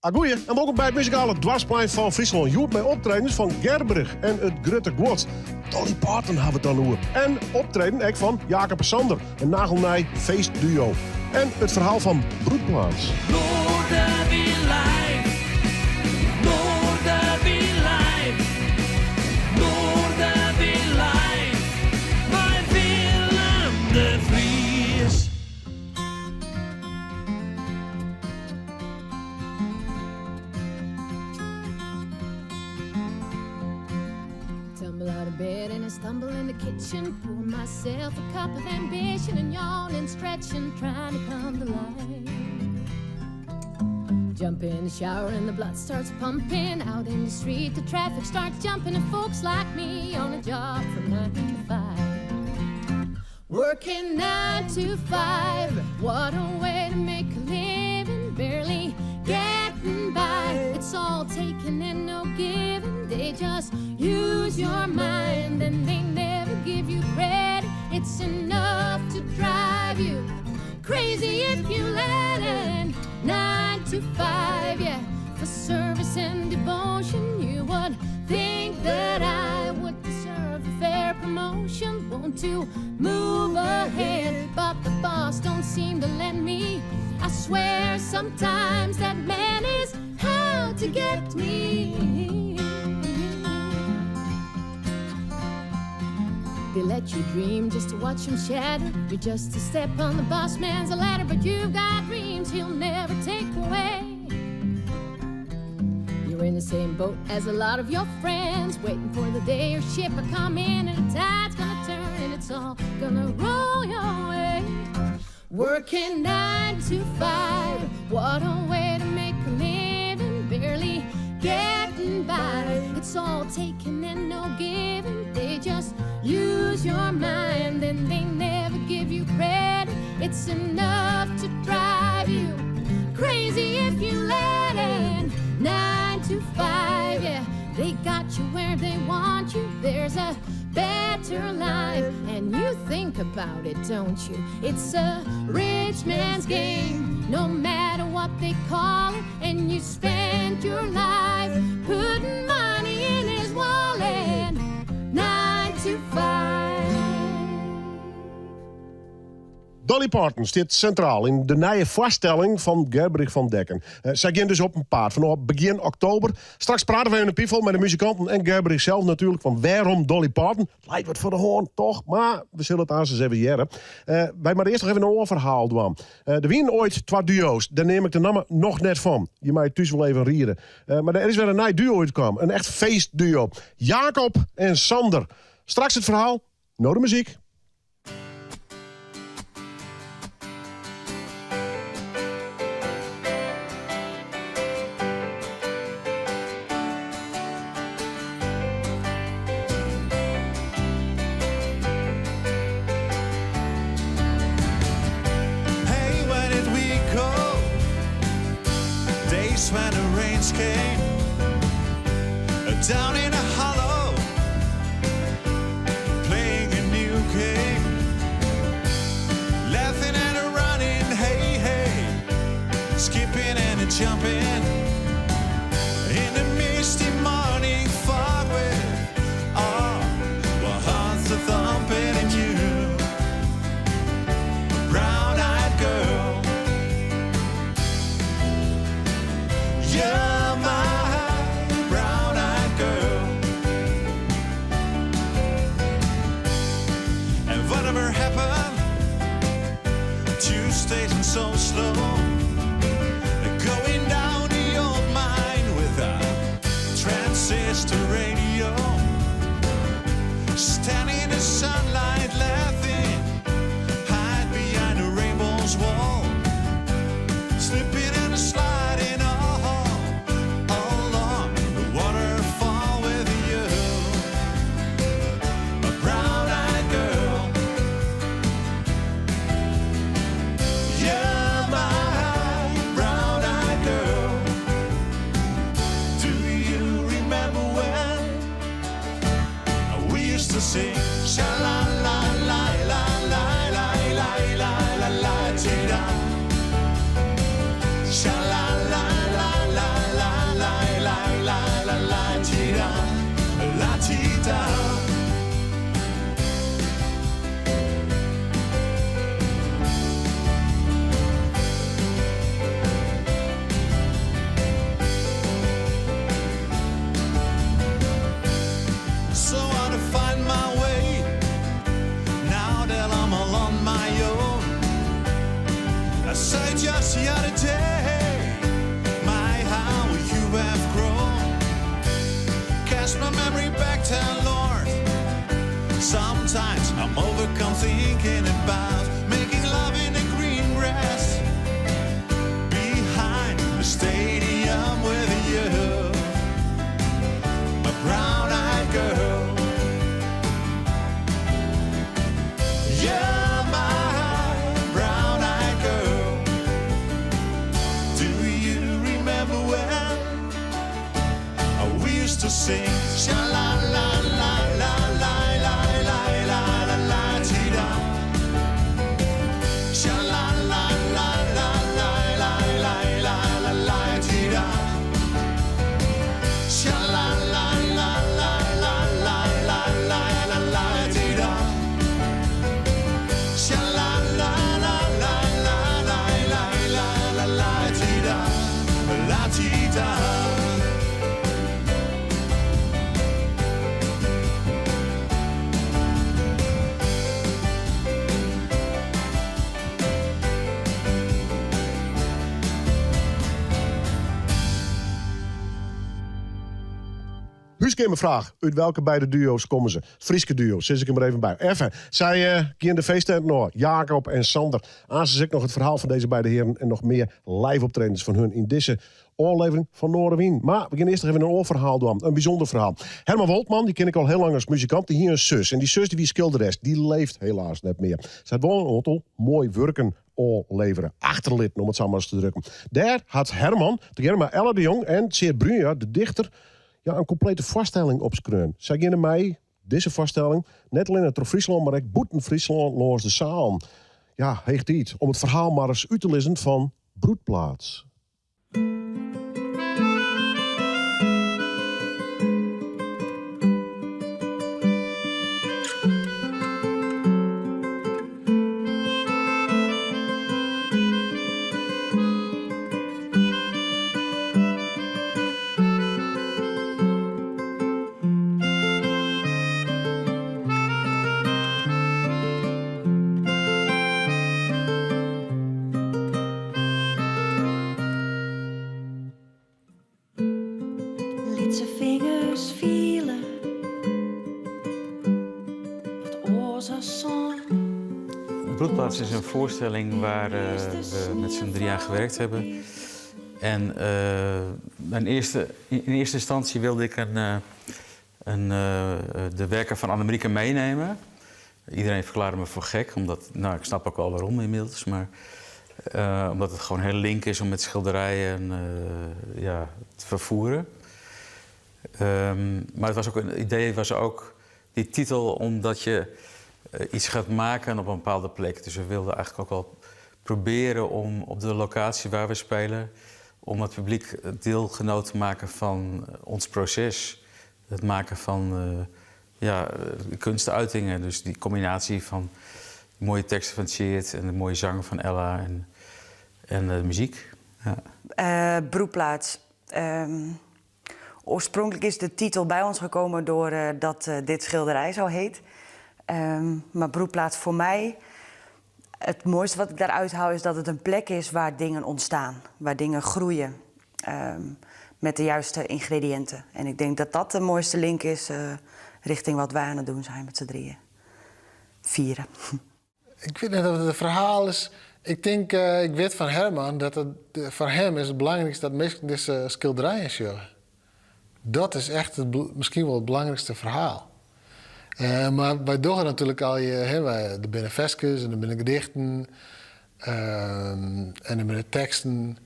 Goeie, en welkom bij het muzikale dwarsplein van Friesland. Joep met optredens van Gerbrug en het Grutte Gwot. Dolly Parton hebben we het dan over. En optreden ook van Jacob en Sander, een nagelnij feestduo. En het verhaal van Broedplaats. Tumble out of bed and I stumble in the kitchen. Pour myself a cup of ambition and yawn and stretch and trying to come to life. Jump in the shower and the blood starts pumping. Out in the street the traffic starts jumping. And folks like me on a job from 9 to 5. Working 9 to 5. What a way to make a living. Barely getting by. It's all taking and no giving. They just use your mind and they never give you credit. It's enough to drive you crazy if you let it. 9 to 5, yeah, for service and devotion. You would think that I would deserve a fair promotion. Want to move ahead, but the boss don't seem to let me. I swear sometimes that man is out to get me. They let you dream just to watch him shatter. You're just a step on the boss man's ladder, but you've got dreams he'll never take away. You're in the same boat as a lot of your friends, waiting for the day your ship will come in and the tide's gonna turn and it's all gonna roll your way. Working 9 to 5, what a way to make a living, barely getting by. It's all taking and no giving. They just use your mind and they never give you credit. It's enough to drive you crazy if you let it. 9 to 5, yeah, they got you where they want you. There's a better life and you think about it, don't you? It's a rich man's game, no matter what they call it. And you spend your life putting money in his wallet. 9 to 5. Dolly Parton staat centraal in de nieuwe voorstelling van Gerbrug van Dekken. Zij gaan dus op een paard vanaf begin oktober. Straks praten we in de piefel met de muzikanten en Gerbrug zelf natuurlijk van waarom Dolly Parton. Lijkt wat voor de hoorn, toch? Maar we zullen het aan ze even jaren. Wij maar eerst nog even een oorverhaal doen. Er waren ooit 2 duo's. Daar neem ik de namen nog net van. Je mag het thuis wel even rieden. Maar er is weer een nieuw duo uitgekomen. Een echt feestduo. Jacob en Sander. Straks het verhaal, naar de muziek. When the rains came down in a hollow, playing a new game, laughing and running, hey, hey, skipping and jumping in the misty morning fog with our hearts are thumping and you, a brown-eyed girl. You're my brown-eyed girl. And whatever happened to stating so slow, going down the old mine with a transistor radio, standing in the sunlight laughing, hide behind the rainbow's wall, slipping and sliding along the waterfall with you, a brown-eyed girl. You're my cast my memory back to Lord. Sometimes I'm overcome thinking about making love in the green grass behind the stadium with you, a brown-eyed girl. You're my brown-eyed girl. Do you remember when we used to sing sha-la-la-la-la-la? Huiskeer me vraag, uit welke beide duo's komen ze? Frieske duo, zit ik hem er even bij. Even, zij in de feesttent nog, Jacob en Sander. Aanstaan ik nog het verhaal van deze beide heren en nog meer live optredens van hun in deze oorlevering van Noorderwien. Maar we gaan eerst nog even een oorverhaal doen, een bijzonder verhaal. Herman Woltman, die ken ik al heel lang als muzikant, die hier een zus. En die zus die wie schilderes, die leeft helaas net meer. Ze had wel een aantal mooi werken oorleveren. Achterlid, om het zo maar eens te drukken. Daar had Herman, tegemoet met Ella de Jong en Tjeerd Brunja, de dichter, een complete voorstelling opskreun. Zij gingen mij deze voorstelling net alleen het Friesland, maar ook boeten Friesland langs de zaal. Ja, heegt iets. Om het verhaal maar eens uit te lezen van Broedplaats. Broedplaats is een voorstelling waar we met z'n 3 aan gewerkt hebben. En in eerste instantie wilde ik de werken van Annemarieke meenemen. Iedereen verklaarde me voor gek, omdat, nou, ik snap ook wel waarom inmiddels, maar omdat het gewoon heel link is om met schilderijen te vervoeren. Maar het was ook een idee, was ook die titel, omdat je iets gaat maken op een bepaalde plek. Dus we wilden eigenlijk ook wel proberen om op de locatie waar we spelen, om het publiek deelgenoot te maken van ons proces. Het maken van kunstuitingen. Dus die combinatie van de mooie teksten van Tjeerd en de mooie zang van Ella en de muziek. Ja. Broedplaats. Oorspronkelijk is de titel bij ons gekomen doordat dit schilderij zo heet. Maar Broedplaats voor mij, het mooiste wat ik daaruit haal is dat het een plek is waar dingen ontstaan. Waar dingen groeien. Met de juiste ingrediënten. En ik denk dat dat de mooiste link is richting wat wij aan het doen zijn met z'n 3. Vieren. Ik weet niet of het een verhaal is. Ik denk, ik weet van Herman dat voor hem is het belangrijkste dat mensen deze schilderijen zien. Dat is echt misschien wel het belangrijkste verhaal. Maar wij doen natuurlijk al er binnen vestjes en er binnen gedichten en er binnen teksten.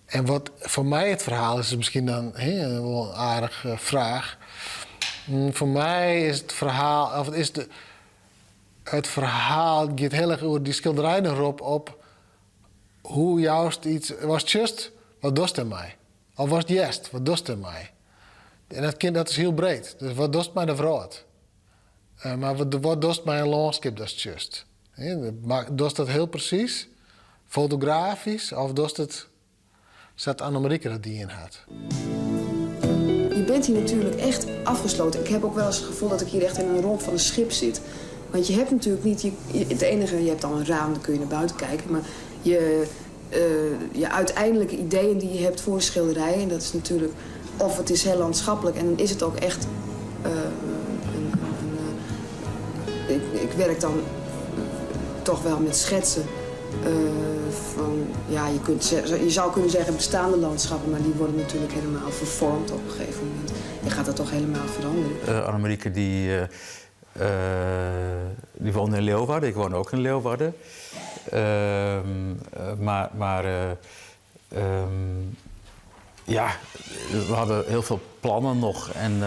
En wat voor mij het verhaal is misschien dan wel een aardige vraag. Voor mij is het verhaal, het verhaal gaat heel erg over die schilderij erop op hoe juist iets was just, wat doet het mij? Of was het juist, wat doet het mij? En dat is heel breed. Dus wat doet mij de vrouw? Maar wat doet mij een landschap, dat is just. Doet dat heel precies, fotografisch, of doet het, zat Annemarieke dat die in had? Je bent hier natuurlijk echt afgesloten. Ik heb ook wel eens het gevoel dat ik hier echt in een romp van een schip zit. Want je hebt natuurlijk niet, het enige, je hebt dan een raam, dan kun je naar buiten kijken. Maar je uiteindelijke ideeën die je hebt voor de schilderijen, en dat is natuurlijk of het is heel landschappelijk en is het ook echt... Ik werk dan toch wel met schetsen van, ja, je zou kunnen zeggen bestaande landschappen, maar die worden natuurlijk helemaal vervormd op een gegeven moment. Je gaat dat toch helemaal veranderen. Annemarieke die woonde in Leeuwarden, ik woon ook in Leeuwarden. Ja, we hadden heel veel plannen nog. En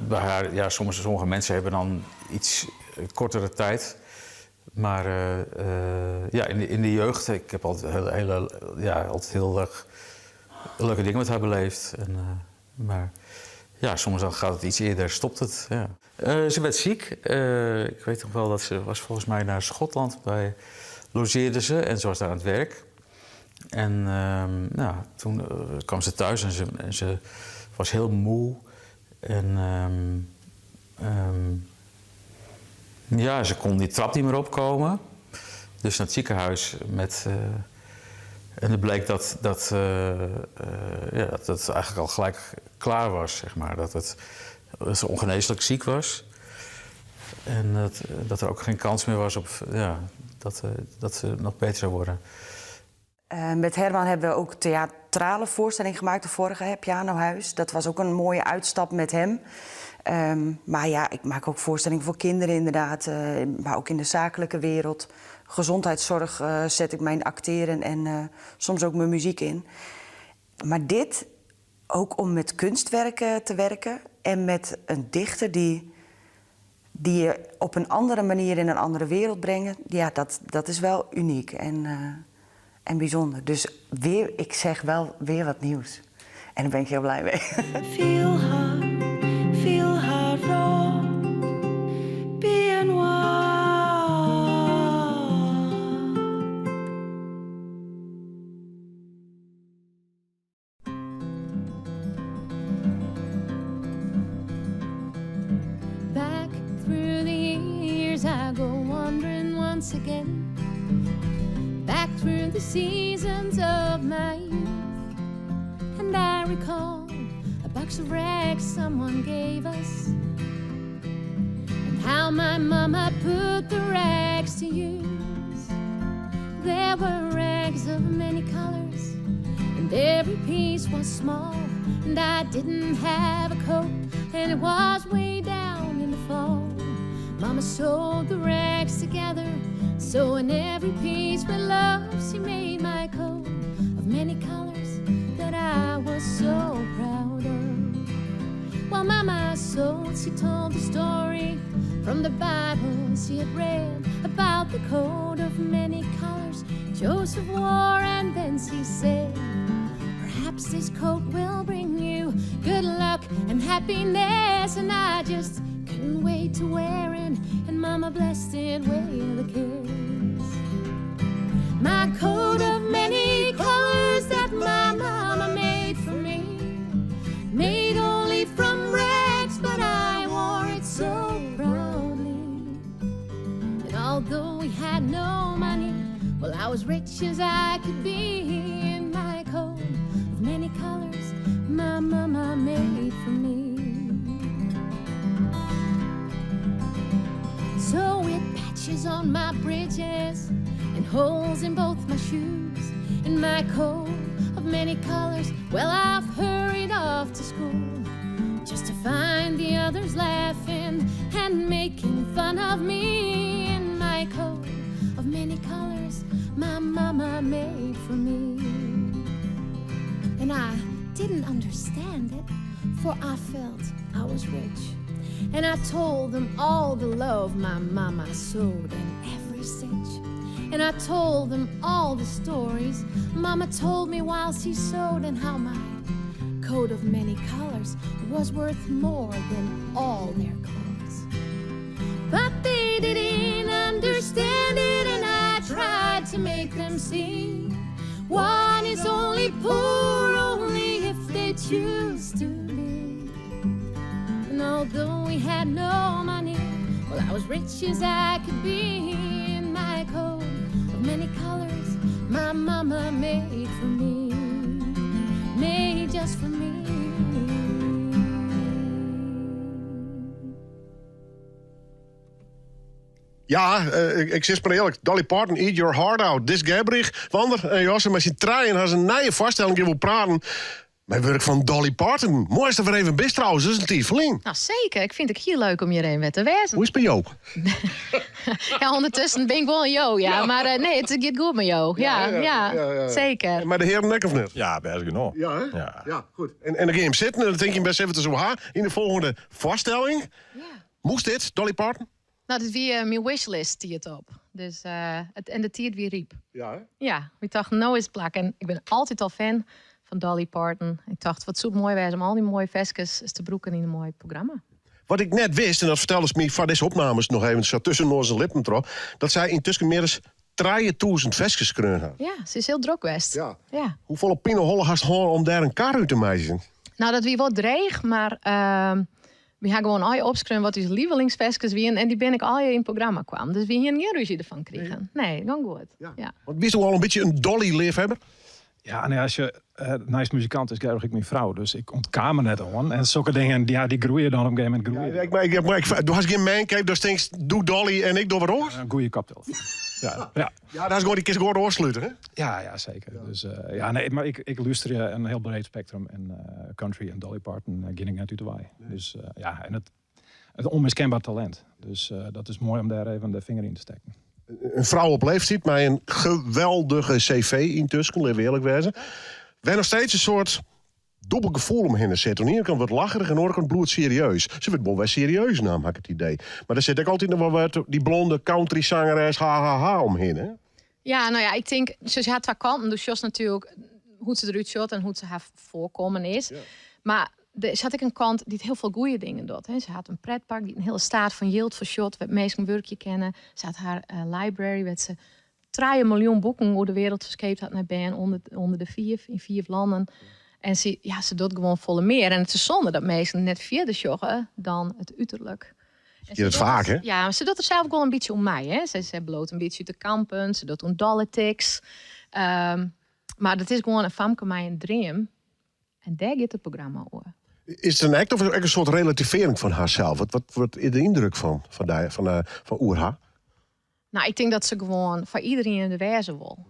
bij haar, ja, sommige mensen hebben dan iets kortere tijd. Maar ja, in de jeugd, ik heb altijd altijd heel erg leuke dingen met haar beleefd. Maar ja, soms dan gaat het iets eerder, stopt het. Ja. Ze werd ziek. Ik weet nog wel dat ze was volgens mij naar Schotland. Logeerde ze en ze was daar aan het werk. En toen kwam ze thuis en ze was heel moe. En ja, ze kon die trap niet meer opkomen. Dus naar het ziekenhuis met... en het bleek dat het eigenlijk al gelijk klaar was, zeg maar. Dat ze ongeneeslijk ziek was. En dat er ook geen kans meer was op dat ze nog beter zou worden. Met Herman hebben we ook theatrale voorstelling gemaakt, de vorige Pianohuis. Dat was ook een mooie uitstap met hem. Maar ja, ik maak ook voorstellingen voor kinderen inderdaad. Maar ook in de zakelijke wereld. Gezondheidszorg zet ik mijn acteren en soms ook mijn muziek in. Maar dit, ook om met kunstwerken te werken en met een dichter die je op een andere manier in een andere wereld brengen, ja, dat is wel uniek en bijzonder. Dus ik zeg wel weer wat nieuws. En daar ben ik heel blij mee. Feel hard road, being wild. Back through the years I go wandering once again. Back through the seasons of my youth. And I recall a box of rags someone gave us, and how my mama put the rags to use. There were rags of many colors, and every piece was small. And I didn't have a coat, and it was way down in the fall. Mama sewed the rags together, so in every piece with love she made my coat of many colors that I was so proud of. While Mama sewed, she told the story from the Bible she had read about the coat of many colors Joseph wore, and then she said, perhaps this coat will bring you good luck and happiness. And I just couldn't wait to wear it, and Mama blessed it with a kiss. My coat of many colors that my mama made for me, made only from rags, but I wore it so proudly. And although we had no money, well, I was rich as I could be in my coat of many colors my mama made for me. So with patches on my bridges and holes in both my shoes, in my coat of many colors, well, I've hurried off to school, just to find the others laughing and making fun of me. In my coat of many colors my mama made for me. And I didn't understand it, for I felt I was rich. And I told them all the love my mama sewed in every stitch. And I told them all the stories Mama told me while she sewed, and how my coat of many colors was worth more than all their clothes. But they didn't understand it, and I tried to make them see one is only poor only if they choose to be. And although we had no money, well, I was rich as I could be in my coat of many colors my mama made for me, made just for me. Ja, ik zeg maar eerlijk. Dolly Parton, Eat Your Heart Out. Dis Gabrich, Wander en Josse met z'n treien had een nieuwe vaststelling wil praten. Met werk van Dolly Parton. Mooiste voor even best trouwens, dat is een tiefeling. Nou zeker, ik vind het heel leuk om hierheen met te wezen. Hoe is het bij Joop? Ja, ondertussen ben ik wel een Jo, ja. Maar nee, het gaat goed met Jo. Ja, zeker. Maar de heren nek of net? Ja, best genoeg. Ja, hè? Ja. Goed. En dan ga je hem zitten en dan denk je best even te zo haar in de volgende vaststelling. Ja. Moest dit, Dolly Parton? Nou, dit weer mijn wishlist die het op. Dus, en de tiert weer riep. Ja, hè? Ja, ik dacht, nou is het plak. En ik ben altijd al fan van Dolly Parton. Ik dacht, wat zoet mooi was om al die mooie vestjes te broeken in een mooi programma. Wat ik net wist, en dat vertelde ze me van deze opnames nog even, zo tussen onze lippen tro, dat zij intussen meer dan 3000 vestjes kunnen hebben. Ja, ze is heel druk geweest. Ja. Ja. Hoeveel Pinoholle hast gewoon om daar een kar uit te maken? Nou, dat wie wat dreig, maar we gaan gewoon al je opschrijven wat onze lievelingsvestjes wie en die ben ik al je in het programma kwam. Dus we hier geen ruzie ervan kregen. Nee, dan goed. Ja. Want wist u al een beetje een Dolly-liefhebber? Ja, nee, als je naast muzikant is, krijg ik mijn vrouw. Dus ik ontkamer net al. En zulke dingen, ja, die groeien dan op een gegeven moment. Du hast geen man, dus denk doe Dolly en ik doe wat oors? Een goede kaptelefoon. Ja. Ja, daar is gewoon die kist gewoon doorsluiten, hè? Ja, zeker. Ja. Dus, nee, maar ik luister een heel breed spectrum. En country en Dolly Parton ging ik net uit de waai. Dus en het onmiskenbaar talent. Dus dat is mooi om daar even de vinger in te steken. Een vrouw op leeftijd met een geweldige cv intussen, laten we eerlijk wezen. Wij nog steeds een soort dubbel gevoel omheen te zitten. Aan de ene kant wat lacherig en aan de andere kant bloed serieus. Ze wordt wel serieus naam, had ik het idee. Maar er zit ook altijd nog wel wat die blonde country zangeres ha omheen, hè? Ja, nou ja, ik denk, ze had twee kanten. Dus Jos natuurlijk, hoe ze eruit shot en hoe ze haar voorkomen is. Ja. Maar ze had ik een kant die heel veel goede dingen doet. Hè. Ze had een pretpark die een hele staat van Yield voor shot, waar mensen werkje kennen. Ze had haar library, waar ze 3 miljoen boeken over de wereld verscheept had naar Ben onder de 4 landen. En ze doet gewoon volle meer. En het is zonde dat mensen net verder joggen dan het uiterlijk. Je het vaak, hè? Ja, maar ze doet er zelf ook wel een beetje om mij. Hè. Ze bloot een beetje te kampen. Ze doet een dollartics. Maar dat is gewoon een famke mij een dream. En daar gaat het programma over. Is het een act of een soort relativering van haarzelf? Wat is de indruk van Oerha? Nou, ik denk dat ze gewoon voor iedereen in de wijze wil.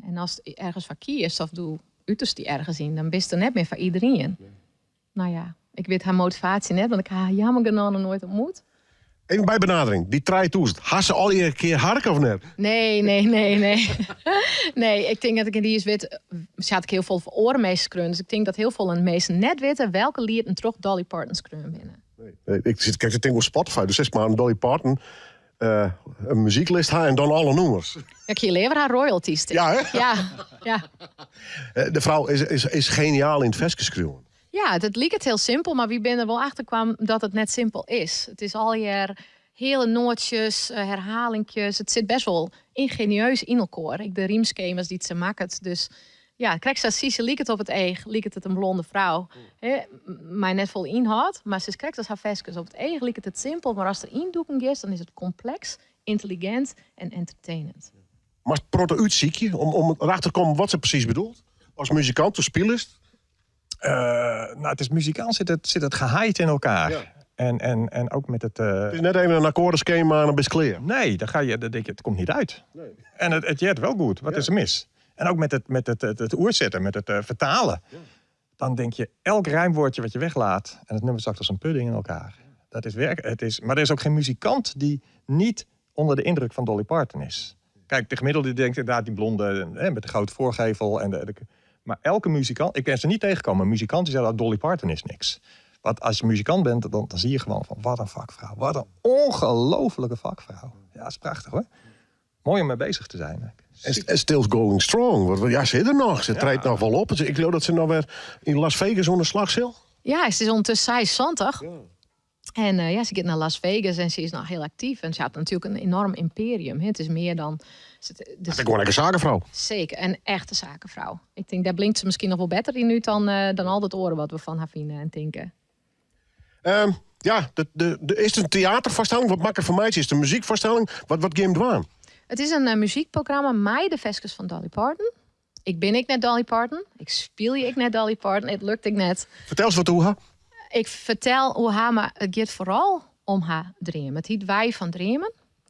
En als het ergens voor kiest of doe uiterst die ergens in, dan best er net meer voor iedereen. Nou ja, ik weet haar motivatie net, want ik heb haar jammer genoeg nog nooit ontmoet. Even bij benadering, die 3000, had ze al een keer harken of net? Nee. Nee, ik denk dat ik in die is weet, ze had ik heel veel voor orenmeesters kreun. Dus ik denk dat heel veel mensen net weten welke lied een terug Dolly Parton's kreun binnen. Nee. Ik denk op Spotify, dus 6 maanden Dolly Parton, een muzieklist haar en dan alle nummers. Ik hier lever haar royalties. Ja, hè? Ja. De vrouw is geniaal in het vestjeskruwen. Ja, het liep het heel simpel, maar wie binnen wel achterkwam dat het net simpel is. Het is al je hele nootjes, herhalingjes. Het zit best wel ingenieus in elkaar. De riemschema's die het ze maakt. Dus ja, kijk, ze liek het op het eeg, liek het een blonde vrouw. Mij net vol inhoud, maar ze krijgt als haar vestjes op het eeg, liek het simpel. Maar als er indoeken is, dan is het complex, intelligent en entertainend. Maar het proto uitziekje, om erachter te komen wat ze precies bedoelt? Als muzikant, als speelist? Het is muzikaal zit het gehaaid in elkaar. Ja. En ook met het... Het is net even een akkoordenschema en een clear. Nee, dan denk je, het komt niet uit. Nee. En het jet wel goed. Wat is er mis? En ook met het oerzetten, met het vertalen. Ja. Dan denk je, elk rijmwoordje wat je weglaat... en het nummer zakt als een pudding in elkaar. Dat is werk. Maar er is ook geen muzikant die niet onder de indruk van Dolly Parton is. Kijk, de gemiddelde denkt inderdaad die blonde met de grote voorgevel... Maar elke muzikant, ik ben ze niet tegengekomen. Een muzikant die zei dat Dolly Parton is niks. Want als je muzikant bent, dan zie je gewoon van wat een vakvrouw. Wat een ongelofelijke vakvrouw. Ja, dat is prachtig hoor. Mooi om mee bezig te zijn. En still going strong. Ja, ze is er nog. Ze treedt nog wel op. Ik geloof dat ze nog weer in Las Vegas onder slag zit. Ja, ze is ondertussen 26. Ja. En ze gaat naar Las Vegas en ze is nog heel actief. En ze had natuurlijk een enorm imperium. Het is meer dan... Dat is gewoon lekker zakenvrouw. Zeker, een echte zakenvrouw. Ik denk, daar blinkt ze misschien nog wel beter in nu dan al dat oren wat we van haar vinden en denken. Is het een theatervoorstelling? Wat makkelijk voor mij is het een muziekvoorstelling? Wat game dwaan? Het is een muziekprogramma, mij de vestjes van Dolly Parton. Ik net Dolly Parton. Ik speel net Dolly Parton. Het lukt ik net. Vertel eens wat hoe haar. Ik vertel hoe haar, maar het gaat vooral om haar dromen. Het heet Wij van Dromen.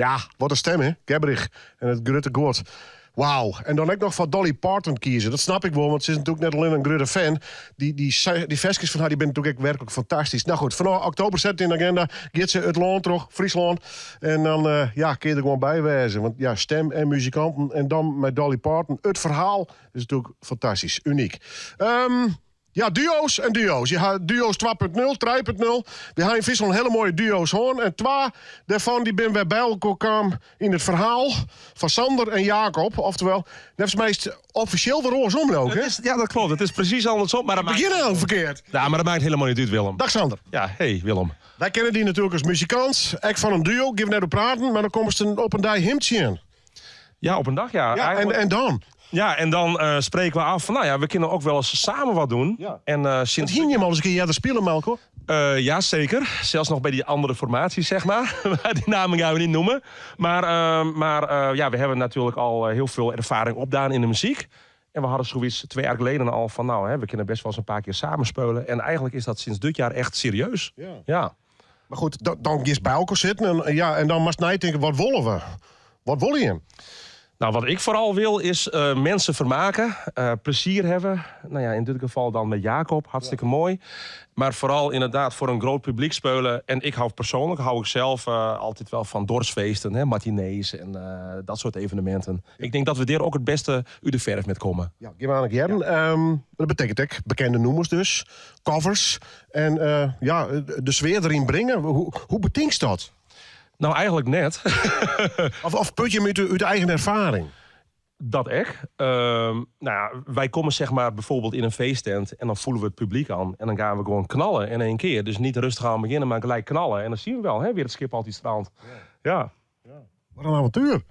Ja, wat een stem, hè? Gebrig en het Grutte Goord. Wauw. En dan ook nog voor Dolly Parton kiezen. Dat snap ik wel, want ze is natuurlijk net alleen een grote fan. Die versjes van haar die ben natuurlijk ook werkelijk fantastisch. Nou goed, vanaf oktober zet in de agenda. Gaat ze het land terug, Friesland. En dan kun je er gewoon bij wezen. Want ja, stem en muzikanten. En dan met Dolly Parton. Het verhaal is natuurlijk fantastisch, uniek. Ja, duo's en duo's. Je hebt duo's 2.0, 3.0. We hebben in Friesland hele mooie duo's hoor. En 2 daarvan die ben we bij elkaar kwamen in het verhaal van Sander en Jacob. Oftewel, dat is meest officieel de roos omloop, hè? Ja, dat klopt. Het is precies andersom. Maar dat Begin nou verkeerd. Ja, maar dat maakt helemaal niet uit, Willem. Dag Sander. Ja, hey Willem. Wij kennen die natuurlijk als muzikant. Ik van een duo, ik net op praten. Maar dan komen ze op een dag himtje in. Ja, op een dag, ja. Ja, en dan? Ja, en dan spreken we af van, nou ja, we kunnen ook wel eens samen wat doen. Ja. En sinds... Hien je hem al eens een keer spelen, Malco? Ja, zeker. Zelfs nog bij die andere formaties, zeg maar. Die namen gaan we niet noemen. Maar ja, we hebben natuurlijk al heel veel ervaring opgedaan in de muziek. En we hadden zoiets 2 jaar geleden al van, nou, we kunnen best wel eens een paar keer samenspelen. En eigenlijk is dat sinds dit jaar echt serieus. Ja. Maar goed, dan is bij elkaar zitten en dan mag je denken, wat willen we? Wat wil je? Nou, wat ik vooral wil is mensen vermaken, plezier hebben. Nou ja, in dit geval dan met Jacob, hartstikke mooi. Maar vooral inderdaad voor een groot publiek spelen. En ik hou ik zelf altijd wel van dorpsfeesten, matinees en dat soort evenementen. Ja. Ik denk dat we daar ook het beste uit de verf met komen. Ja, geef aan dat betekent ook bekende noemers dus, covers. En de sfeer erin brengen. Hoe betinkt dat? Nou, eigenlijk net. of put je hem uit de eigen ervaring? Dat echt. Nou ja, wij komen zeg maar bijvoorbeeld in een feesttent en dan voelen we het publiek aan. En dan gaan we gewoon knallen in 1 keer. Dus niet rustig aan beginnen, maar gelijk knallen. En dan zien we wel, weer het schip altijd strand. Ja. Wat een avontuur.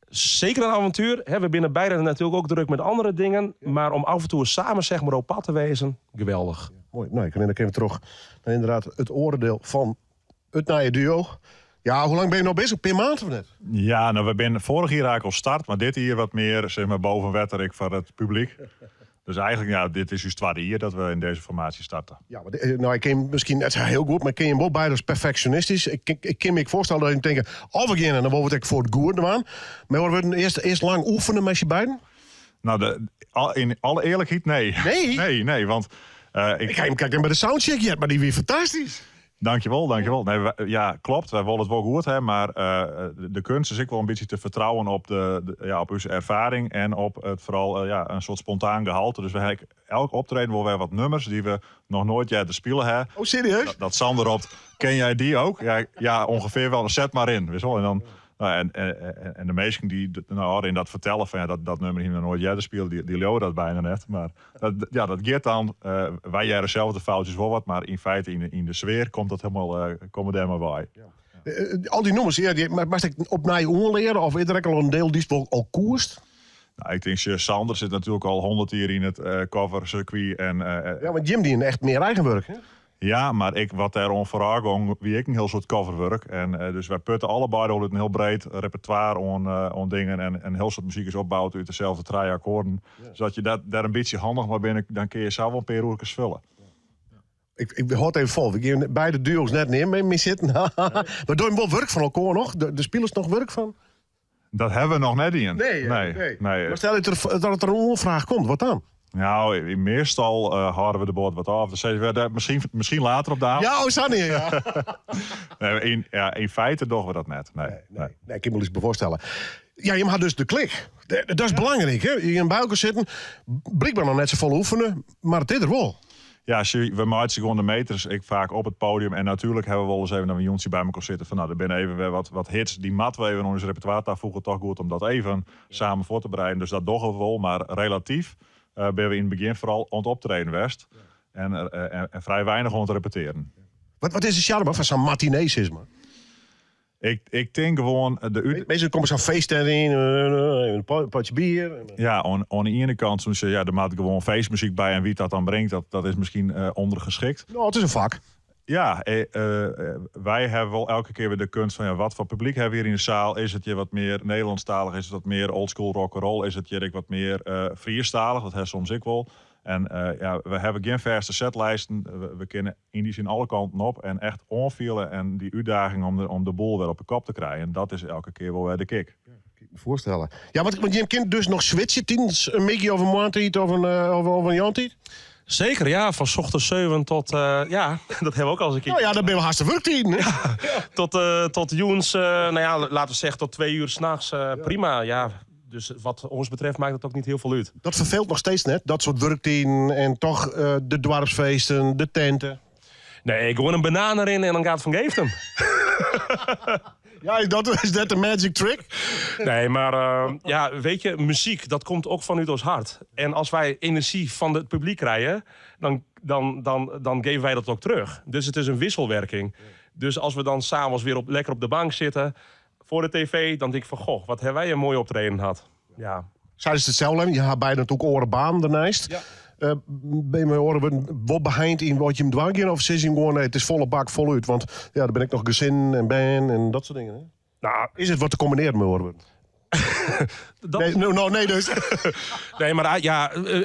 Zeker een avontuur. We binnen beide natuurlijk ook druk met andere dingen. Maar om af en toe samen zeg maar op pad te wezen, geweldig. Ja, mooi. Nou, ik kan even terug naar inderdaad het oordeel van het nieuwe duo. Ja, hoe lang ben je nog bezig? Per maand of net? Ja, nou, we zijn vorig jaar eigenlijk al start, maar dit hier wat meer, zeg maar, bovenwetterik voor het publiek. Dus eigenlijk, ja, dit is dus het 2e jaar dat we in deze formatie starten. Ja, maar ik ken misschien, het is heel goed, maar ik ken je hem ook beide als perfectionistisch. Ik kan me voorstellen dat je denkt, we beginnen, dan worden we het voor het goede aan. Maar worden we eerst lang oefenen met je beiden? Nou, in alle eerlijkheid, nee. Nee? Nee, want... ik ga hem kijken bij de soundcheck, maar die weer fantastisch. Dankjewel. Nee, ja, klopt. Wij willen het wel goed, maar de kunst is ook wel een beetje te vertrouwen op op onze ervaring en op het vooral een soort spontaan gehalte. Dus we hebben elk optreden wel weer wat nummers die we nog nooit te spelen hebben. Oh, serieus? Dat Sander roept, ken jij die ook? Ja, ongeveer wel. Zet maar in. Weet je wel? En dan... Nou, en de meesten die in dat vertellen van dat nummer hier nog nooit jij spelen, die leeuwen dat bijna net. Maar dat gaat dan. Wij jaren zelf de foutjes wel wat, maar in feite in de sfeer komt dat helemaal komen daar maar bij. Ja. Al die nummers, mag ik op naar je leren of is er al een deel die al koerst? Nou, ik denk Sander zit natuurlijk al 100 jaar in het covercircuit en. Ja, maar Jim die echt meer eigenwerk, hè? Ja, maar wat daarom vooral ging, wie ik een heel soort coverwerk. En dus wij putten allebei al een heel breed repertoire on dingen. En een heel soort muziek is opgebouwd uit dezelfde 3 akkoorden. Ja. Zodat je daar een beetje handig maar binnen, dan kun je zelf wel een paar uurtjes vullen. Ik houd even vol. We gaan beide duo's net neer mee zitten. Maar doen we wel werk van elkaar nog? De spelers nog werk van? Dat hebben we nog net in. Nee. Maar stel dat er een onvraag komt, wat dan? Nou, meestal houden we de boord wat af. Dus we misschien later op de avond. Ja, Sanne, ja. In feite doen we dat net. Nee, ik kan me eens voorstellen. Ja, je had dus de klik. Dat is belangrijk, hè? Je in bij elkaar zitten. Blijkbaar nog net zo vol oefenen, maar het is er wel. Ja, we maken gewoon de meters. Ik vaak op het podium. En natuurlijk hebben we wel eens even naar een jongetje bij elkaar zitten. Van, nou, er zijn even weer wat hits. Die matten we even in ons repertoire. Daar voegen toch goed om dat even samen voor te bereiden. Dus dat doen we wel. Maar relatief ben we in het begin vooral aan het optreden west. En vrij weinig aan het repeteren. Wat is de charme van zo'n matineesisme? Ik denk gewoon... Meestal komen zo'n feesten in, een potje bier. Ja, aan de ene kant, soms, er maakt gewoon feestmuziek bij. En wie dat dan brengt, dat is misschien ondergeschikt. Nou, het is een vak. Ja, wij hebben wel elke keer weer de kunst van wat voor publiek hebben we hier in de zaal. Is het je wat meer Nederlandstalig? Is het wat meer oldschool rock'n'roll? Is het je wat meer Frierstalig? Dat heeft soms ik wel. En we hebben geen verste setlijsten. We kunnen in die zin alle kanten op en echt onvielen. En die uitdaging om de boel weer op de kop te krijgen, dat is elke keer wel weer de kick. Me voorstellen. Ja, want je kind dus nog switchen tijdens een weekje of een maand of een jaar. Zeker, ja. Van 's ochtends 7 tot... dat hebben we ook al eens een keer. Nou ja, dan ben we hartstikke werktijd. Tot joens, laten we zeggen tot 2 uur 's nachts. Prima, ja. Dus wat ons betreft maakt het ook niet heel veel uit. Dat verveelt nog steeds net, dat soort werktien en toch de dwarpsfeesten, de tenten. Nee, gewoon een banaan erin en dan gaat het van geeft hem. Ja, is dat de magic trick? Nee, maar weet je, muziek, dat komt ook vanuit ons hart. En als wij energie van het publiek krijgen, dan geven wij dat ook terug. Dus het is een wisselwerking. Dus als we dan s'avonds weer lekker op de bank zitten voor de tv, dan denk ik van, goh, wat hebben wij een mooi optreden gehad. Ja. Zeiden ze hetzelfde? Je hebt bijna natuurlijk orenbaan daarnaast. Ja. Ben je me horen wat behind in wat je moet wagen? Of zit je gewoon, nee, het is volle bak voluit. Want ja, dan ben ik nog gezin en band en dat soort dingen. Hè? Nou, is het wat te combineren me horen? Nee, dus. Nee, maar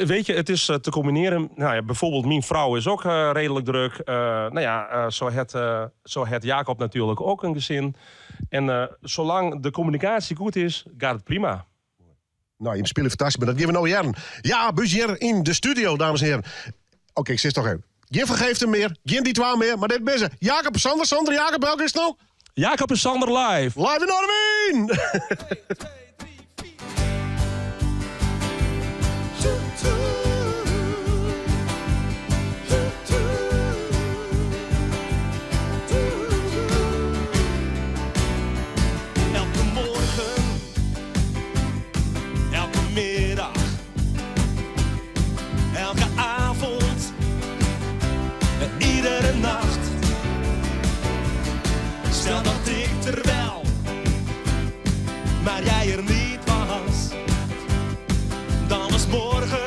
weet je, het is te combineren. Nou ja, bijvoorbeeld mijn vrouw is ook redelijk druk. Zo het Jacob natuurlijk ook een gezin. En zolang de communicatie goed is, gaat het prima. Nou, je speelt fantastisch, maar dat geven we nou jaren. Ja, Buzier in de studio, dames en heren. Oké, ik zeg toch even. Je vergeeft hem meer, geen die 2 meer, maar dit is het. Jacob, Sander, Jacob, welke is het nou? Jacob en Sander live. Live in Noorderwien! Elke morgen, elke middag, elke avond en iedere nacht. Stel dat ik er wel, maar jij er niet was. Dan was morgen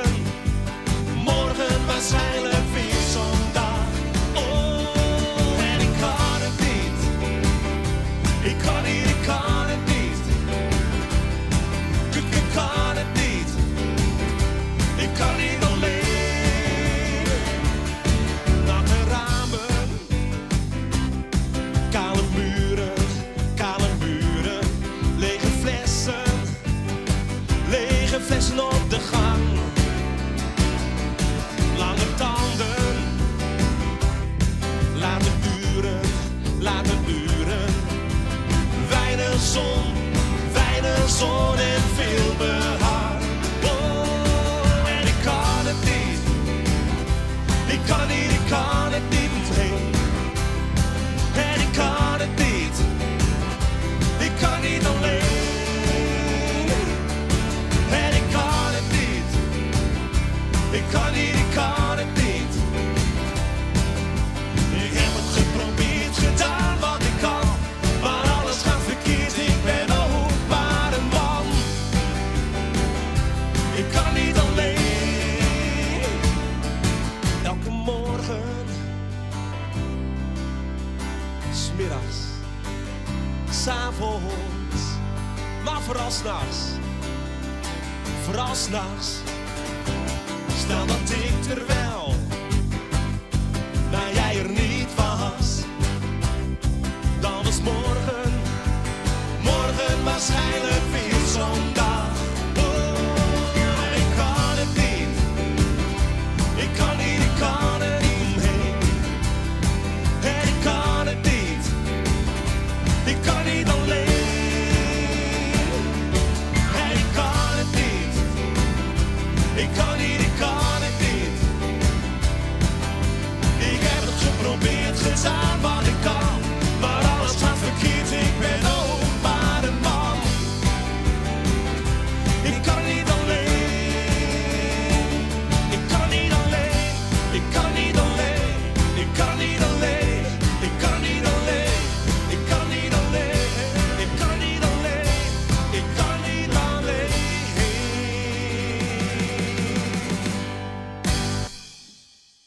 waarschijnlijk weer zo'n dag. Oh, en ik kan het niet. Ik kan het niet. Ik kan het niet. Ik kan niet alleen. Natte ramen, kale muren, lege flessen op de gang. Lange tanden, laten duren. Weinig zon en veel behang. Oh, en ik kan het niet. Ik kan het niet, nee. En ik kan het niet. Ik kan niet alleen. En ik kan het niet. Ik kan het niet. Ik heb het geprobeerd, gedaan wat ik kan. Maar alles gaat verkeerd, ik ben ook maar een man. Ik kan niet alleen. Elke morgen, 's middags, 's avonds, maar vooral 's nachts. Vooral 's nachts. Stel dat ik er wel, maar jij er niet was. Dan was morgen waarschijnlijk weer zo'n dag. Oh, ik kan het niet. Ik kan het niet, nee. En ik kan het niet. Ik kan niet alleen. En ik kan het niet. Ik kan het niet.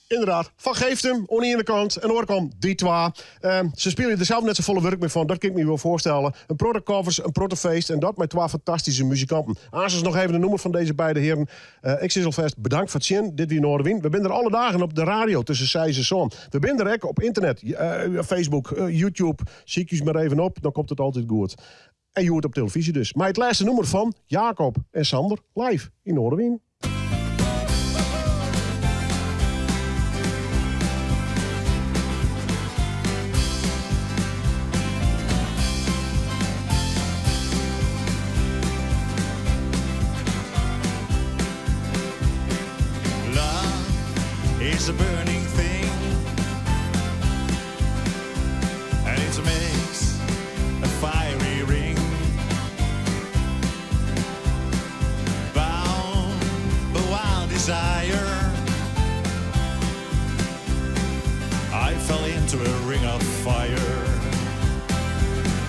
Inderdaad, Van Geeftem aan de ene kant en aan de andere kant die twee. Ze spelen er zelf net zo volle werk mee van, dat kan ik me wel voorstellen. Een protocovers, een protofeest en dat met twee fantastische muzikanten. Aansluit nog even de noemer van deze beide heren. Ik zeg alvast bedankt voor het zien. Dit weer Noorderwien. We zijn er alle dagen op de radio tussen 6 en zon. We zijn er ook op internet, Facebook, YouTube. Zie ik je maar even op, dan komt het altijd goed. En je hoort op televisie dus. Maar het laatste nummer van Jacob en Sander live in Noorderwien. It's a burning thing, and it makes a fiery ring, bound by wild desire. I fell into a ring of fire.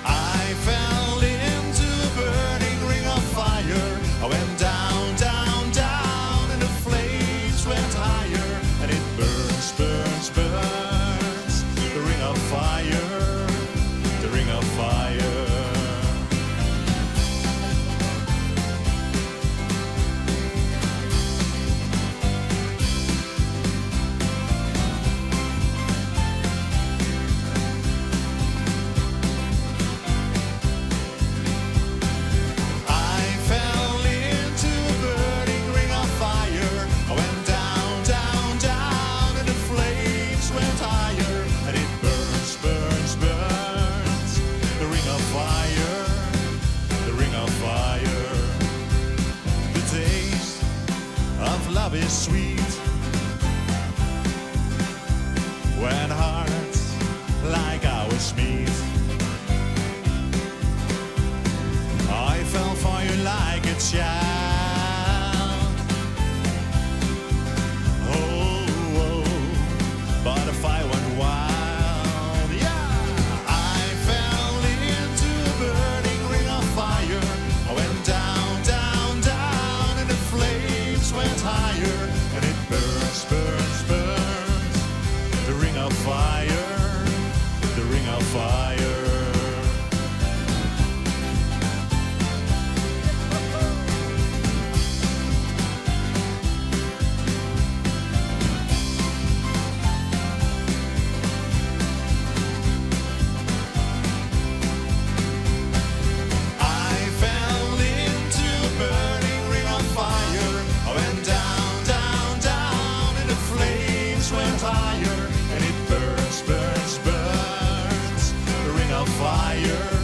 I fell into a burning ring of fire. I went down, down, down, and the flames went higher. And it burns, burns, burns. The ring of fire, the ring of fire. I fell into a burning ring of fire. I went down, down, down, and the flames went higher. And it burns, burns, burns. The ring of fire, the ring of fire. The taste of love is sweet when hearts like ours meet. I fell for you like a child. Oh, oh, but the fire went wild. Yeah, I fell into a burning ring of fire. I went down, down, down, and the flames went higher. And it burns, burns, burns. The ring of fire, the ring of fire. I fell into a burning ring of fire. I went down, down, down, and the flames went higher. And it burns, burns, burns. The ring of fire.